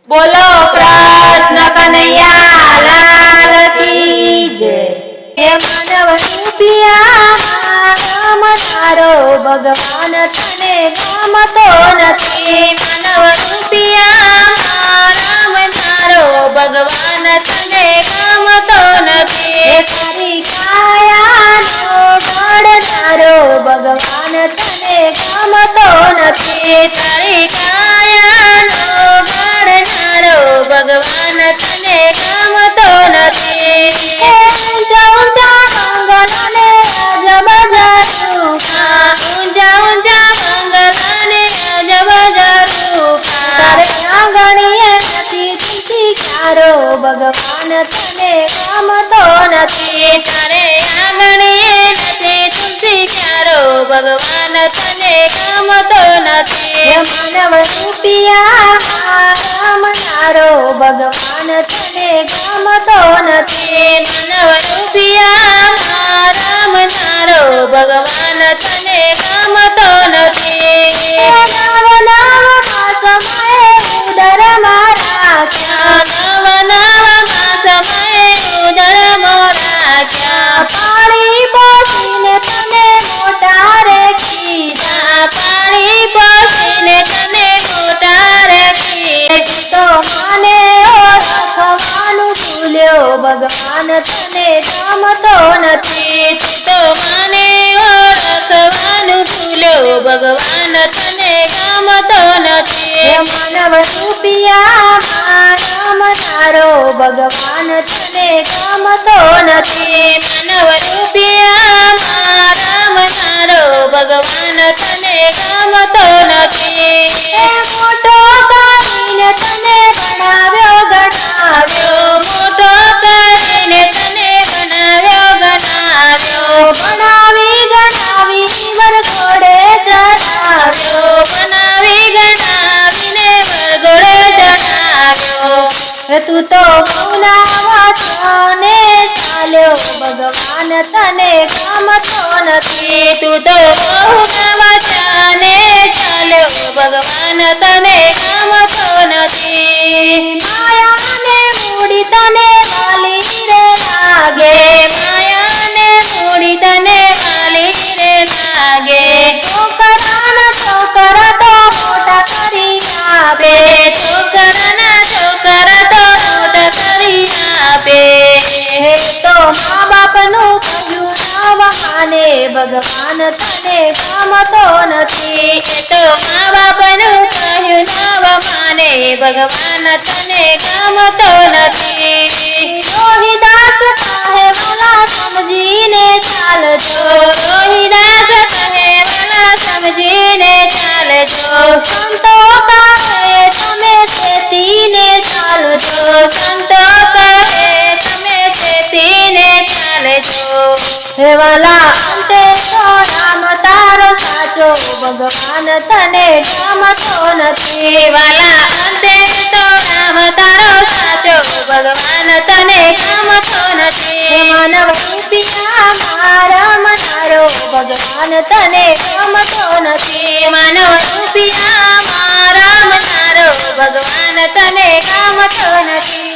बोलो कृष्ण कन्हैया लाल की जय। हे मानव रूपिया राम तारो भगवान तने गमतो नथी। मानव रूपिया राम तारो भगवान तने गमतो नथी। तारी कायानो बळ तारो भगवान तने गमतो नथी। तारी कायानो बळ तारो भगवान तने गमतो नथी। ऊंचा ऊंचा मंगलाने अजब रूपा ऊंचा ऊंचा मंगलाने अजब रूपा। तारे आंगणीए નથી તુલસી ક્યારો ભગવાન તને ગમતો નથી। તારે આંગણીએ નથી તુલસી ક્યારો ભગવાન તને ગમતો નથી। માનવ રૂપિયા રામ તારો ભગવાન તને ગમતો નથી। માનવ રૂપિયા રામ તારો ભગવાન તને ગમતો નથી। નવ નવ માસમયે ઉદરમાં રાખ્યા નવ નવ માસમયે ઉદરમાં રાખ્યા। પાણી પોષીને તને મોટા રે કીધા પાણી પોષીને તને મોટા રે કીધા। તો માને ઓળખવાનું ભૂલ્યો ભગવાન તને ગમતો નથી। તો માને ઓળખવાનું ભૂલ્યો ભગવાન તને ગમતો નથી। માનવ રૂપિયા રામ તારો ભગવાન તને ગમતો નથી। માનવ રૂપિયા રામ તારો ભગવાન તને ગમતો નથી। મોટો કરીને તને બનાવ્યો ગણાવ્યો મોટો કરીને તને બનાવ્યો ગણાવ્યો। બનાવી ગણાવી વરઘોડે ચડાવ્યો બનાવી ગણાવીને વરઘોડે ચડાવ્યો। તું તો બહુના વચને ચાલ્યો ભગવાન તને ગમતો નથી। તું તો બહુના વચને ચાલ્યો ભગવાન તને ગમતો નથી। માયાને મૂડી તને વાલી રે લાગે માયાને મૂડી તને વાલી રે લાગે। છોકરાના છોકરા તો મોટા કરી આપે છોકરાના છોકરા તો મોટા કરી આપે। તો મા બાપનું કહ્યું ન વહાને ભગવાન તને ગમતો નથી। તો મા બાપનું કહ્યું ન વહાને ભગવાન તને ગમતો નથી। રોહિદાસ કહે વાલા સમજીને ચાલજો રોહિદાસ કહે વાલા સમજીને ચાલજો। સંતો કહે તમે ચેતીને ચાલજો સંતો કહે તમે ચેતીને ચાલજો। હે વાલા અંતે તો રામ તારો સાચો ભગવાન તને ગમતો નથી। વાલા અંતે તો રામ તારો સાચો ભગવાન તને ગમતો નથી। માનવ રૂપિયા રામ તારો ભગવાન તને ગમતો નથી। માનવ રૂપિયા રામ તારો ભગવાન તને ગમતો નથી।